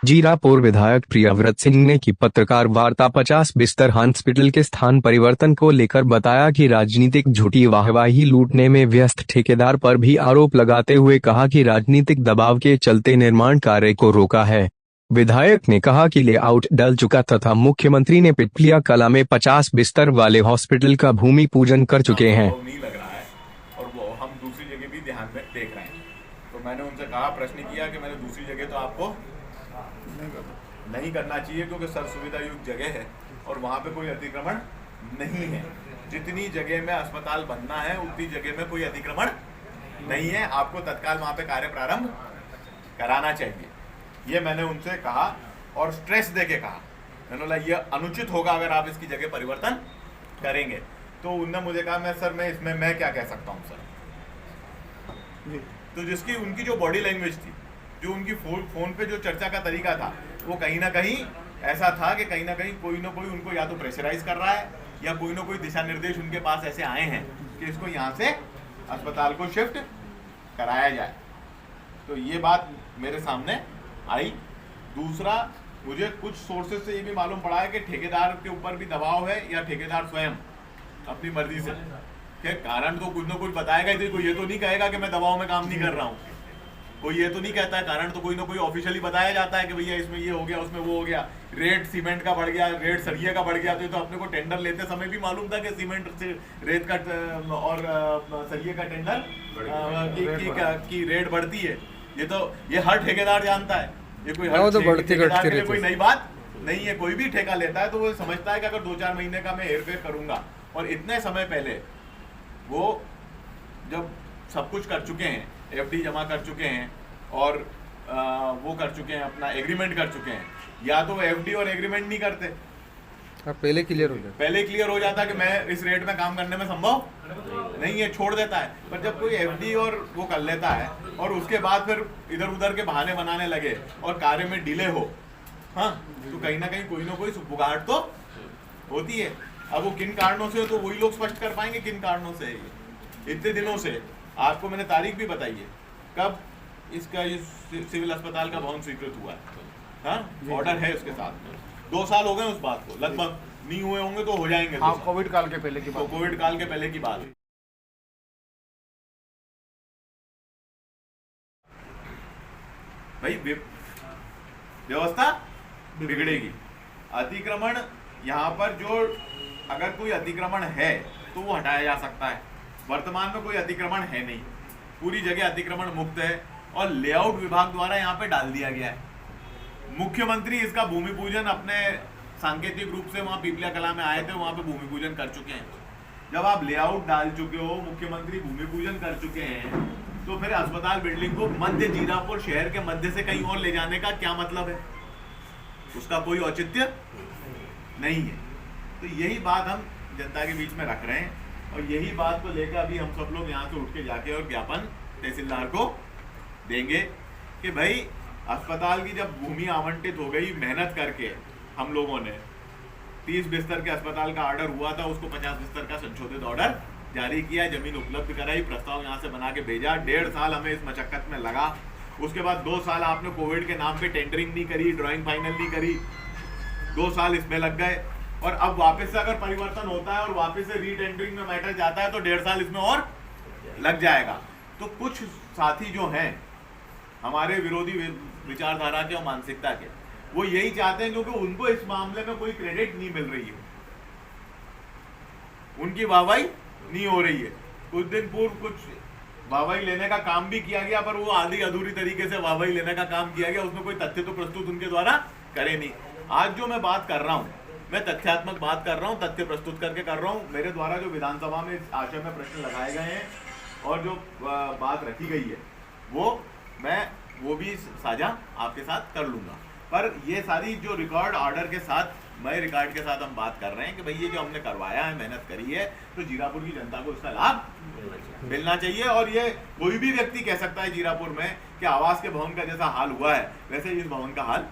जीरापुर विधायक प्रियव्रत सिंह ने की पत्रकार वार्ता। 50 बिस्तर हॉस्पिटल के स्थान परिवर्तन को लेकर बताया कि राजनीतिक झूठी वाहवाही लूटने में व्यस्त ठेकेदार पर भी आरोप लगाते हुए कहा कि राजनीतिक दबाव के चलते निर्माण कार्य को रोका है। विधायक ने कहा कि लेआउट डल चुका तथा मुख्यमंत्री ने पिपलिया कला में 50 बिस्तर वाले हॉस्पिटल का भूमि पूजन कर चुके हैं। नहीं लग रहा है और वो हम दूसरी जगह भी ध्यान में देख रहे हैं। तो मैंने उनसे कहा, प्रश्न किया कि मैंने दूसरी जगह तो आपको नहीं करना चाहिए क्योंकि सर्व सुविधा युक्त जगह है और वहाँ पे कोई अतिक्रमण नहीं है। जितनी जगह में अस्पताल बनना है उतनी जगह में कोई अतिक्रमण नहीं है। आपको तत्काल वहाँ पे कार्य प्रारंभ कराना चाहिए, ये मैंने उनसे कहा और स्ट्रेस देके कहा। मैंने बोला ये अनुचित होगा अगर आप इसकी जगह परिवर्तन करेंगे। तो उनने मुझे कहा, मैं इसमें मैं क्या कह सकता हूँ सर। तो जिसकी उनकी जो बॉडी लैंग्वेज थी, जो उनकी फोन पे जो चर्चा का तरीका था, वो कहीं ना कहीं ऐसा था कि कहीं ना कहीं कोई ना कोई उनको या तो प्रेशराइज कर रहा है या कोई ना कोई दिशा निर्देश उनके पास ऐसे आए हैं कि इसको यहाँ से अस्पताल को शिफ्ट कराया जाए। तो ये बात मेरे सामने आई। दूसरा, मुझे कुछ सोर्सेज से ये भी मालूम पड़ा है कि ठेकेदार के ऊपर भी दबाव है या ठेकेदार स्वयं अपनी मर्जी से के कारण तो कुछ ना कुछ बताएगा ही। कोई ये तो नहीं कहेगा कि मैं दबाव में काम नहीं कर रहा हूँ, कोई ये तो नहीं कहता है। कारण तो कोई ना कोई ऑफिशियली बताया जाता है कि भैया इसमें ये हो गया, उसमें वो हो गया, रेट सीमेंट का बढ़ गया, रेट सरिये का बढ़ गया। तो अपने को टेंडर लेते समय भी मालूम था कि सीमेंट से रेत का और सरिये का टेंडर की रेट बढ़ती है। ये हर ठेकेदार जानता है, ये कोई हर ठेकेदार के लिए कोई नई बात नहीं है। कोई भी ठेका लेता है तो वो समझता है कि अगर 2-4 महीने का मैं हेरफेर करूंगा, और इतने समय पहले वो जब सब कुछ कर चुके हैं, एफडी जमा कर चुके हैं और वो कर चुके हैं, अपना एग्रीमेंट कर चुके हैं, या तो एफडी और एग्रीमेंट नहीं करते, पहले क्लियर हो जाता कि मैं इस रेट में काम करने में संभव नहीं है, छोड़ देता है। पर जब कोई एफडी और वो कर लेता है और उसके बाद फिर इधर उधर के बहाने बनाने लगे और कार्य में डिले हो, हाँ, तो कहीं ना कहीं कोई ना कोई बुगाहट तो होती है। अब वो किन कारणों से हो तो वही लोग स्पष्ट कर पाएंगे किन कारणों से है। इतने दिनों से आपको मैंने तारीख भी बताई है कब इसका सिविल अस्पताल का भवन स्वीकृत हुआ है, हाँ, ऑर्डर है उसके साथ में। 2 साल हो गए उस बात को, लगभग नहीं हुए होंगे तो हो जाएंगे। हाँ, कोविड काल के पहले की बात, तो कोविड काल के पहले की बात है। भाई व्यवस्था बिगड़ेगी। अतिक्रमण यहाँ पर जो अगर कोई अतिक्रमण है तो वो हटाया जा सकता है। वर्तमान में कोई अतिक्रमण है नहीं, पूरी जगह अतिक्रमण मुक्त है और लेआउट विभाग द्वारा यहाँ पे डाल दिया गया है। मुख्यमंत्री इसका भूमि पूजन अपने सांकेतिक रूप से वहाँ पिपलिया कला में आए थे, वहाँ पे भूमि पूजन कर चुके हैं। जब आप लेआउट डाल चुके हो, मुख्यमंत्री भूमि पूजन कर चुके हैं, तो फिर अस्पताल बिल्डिंग को मध्य जीरापुर शहर के मध्य से कहीं और ले जाने का क्या मतलब है? उसका कोई औचित्य नहीं है। तो यही बात हम जनता के बीच में रख रहे हैं और यही बात को लेकर अभी हम सब लोग यहाँ से उठ के जाके और ज्ञापन तहसीलदार को देंगे कि भाई अस्पताल की जब भूमि आवंटित हो गई, मेहनत करके हम लोगों ने 30 बिस्तर के अस्पताल का ऑर्डर हुआ था, उसको 50 बिस्तर का संशोधित ऑर्डर जारी किया, जमीन उपलब्ध कराई, प्रस्ताव यहाँ से बना के भेजा। 1.5 साल हमें इस मशक्कत में लगा। उसके बाद 2 साल आपने कोविड के नाम पे टेंडरिंग नहीं करी, ड्राइंग फाइनल नहीं करी, 2 साल इसमें लग गए। और अब वापस से अगर परिवर्तन होता है और वापस से रीटेंडरिंग में मैटर जाता है तो 1.5 साल इसमें और लग जाएगा। तो कुछ साथी जो हैं हमारे विरोधी विचारधारा के और मानसिकता के, वो यही चाहते हैं क्योंकि उनको इस मामले में कोई क्रेडिट नहीं मिल रही है, उनकी वाहवाही नहीं हो रही है। कुछ दिन पूर्व कुछ वाहवाही लेने का काम भी किया गया, पर वो आधी अधूरी तरीके से वाहवाही लेने का काम किया गया, उसमें कोई तथ्य तो प्रस्तुत उनके द्वारा करे नहीं। आज जो मैं बात कर रहा हूँ, मैं तथ्यात्मक बात कर रहा हूँ, तथ्य प्रस्तुत करके कर रहा हूँ। मेरे द्वारा जो विधानसभा में इस आशय में प्रश्न लगाए गए हैं और जो बात रखी गई है वो भी साझा आपके साथ कर लूंगा। पर ये सारी जो रिकॉर्ड ऑर्डर के साथ, मैं रिकॉर्ड के साथ हम बात कर रहे हैं कि भाई ये जो हमने करवाया है, मेहनत करी है, तो जीरापुर की जनता को इसका लाभ मिलना चाहिए। और ये कोई भी व्यक्ति कह सकता है जीरापुर में कि आवास के भवन का जैसा हाल हुआ है वैसे इस भवन का हाल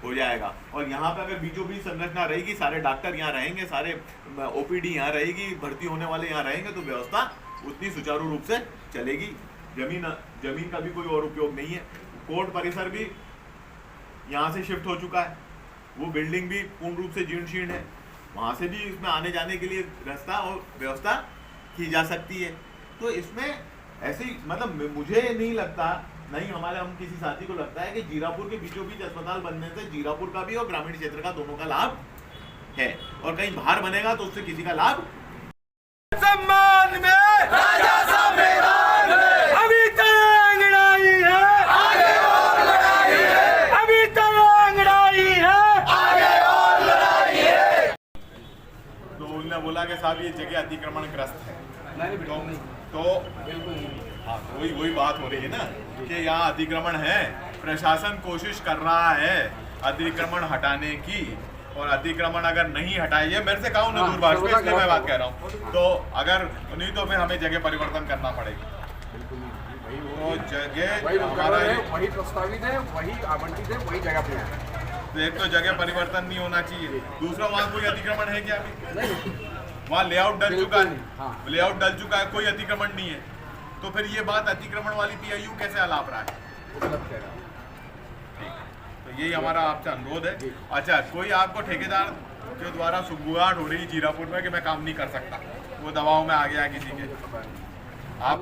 हो जाएगा। और यहाँ पे अगर बीचों बीच संरचना रहेगी, सारे डॉक्टर यहाँ रहेंगे, सारे ओपीडी यहाँ रहेगी, भर्ती होने वाले यहाँ रहेंगे, तो व्यवस्था उतनी सुचारू रूप से चलेगी। जमीन का भी कोई और उपयोग नहीं है। कोर्ट परिसर भी यहाँ से शिफ्ट हो चुका है, वो बिल्डिंग भी पूर्ण रूप से जीर्ण शीर्ण है, वहाँ से भी इसमें आने जाने के लिए रास्ता और व्यवस्था की जा सकती है। तो इसमें ऐसी मतलब मुझे नहीं लगता, नहीं हमारे हम किसी साथी को लगता है कि जीरापुर के बीचों बीच अस्पताल बनने से जीरापुर का भी और ग्रामीण क्षेत्र का दोनों का लाभ है, और कहीं बाहर बनेगा तो उससे किसी का लाभ सम्मान में राजा साहब मैदान में अभी तक अंगड़ाई है, आगे और लड़ाई है, अभी तक अंगड़ाई है, आगे और लड़ाई है। तो उन्होंने बोला कि साहब ये जगह अतिक्रमण ग्रस्त है, तो हाँ वही बात हो रही है ना कि यहाँ अतिक्रमण है, प्रशासन कोशिश कर रहा है अतिक्रमण हटाने की, और अतिक्रमण अगर नहीं हटाए, ये मेरे से कहा ना दूरभाष पे, इसलिए मैं बात कह रहा हूँ, तो अगर नहीं तो फिर हमें जगह परिवर्तन करना पड़ेगा। तो जगह हमारा वही प्रस्तावित है, वही आवंटित है, वही जगह पे है। तो एक तो जगह परिवर्तन नहीं होना चाहिए, दूसरा वहाँ कोई अतिक्रमण है क्या अभी? वहाँ लेआउट डल चुका है, लेआउट डल चुका है, कोई अतिक्रमण नहीं है, तो फिर ये बात अतिक्रमण वाली PIU कैसे अलाप रहा है? तो यही हमारा आपसे अनुरोध है। अच्छा, कोई आपको ठेकेदार के द्वारा सुगबुगाहट हो रही जीरापुर में कि मैं काम नहीं कर सकता, वो दबाव में आ गया किसी के, आप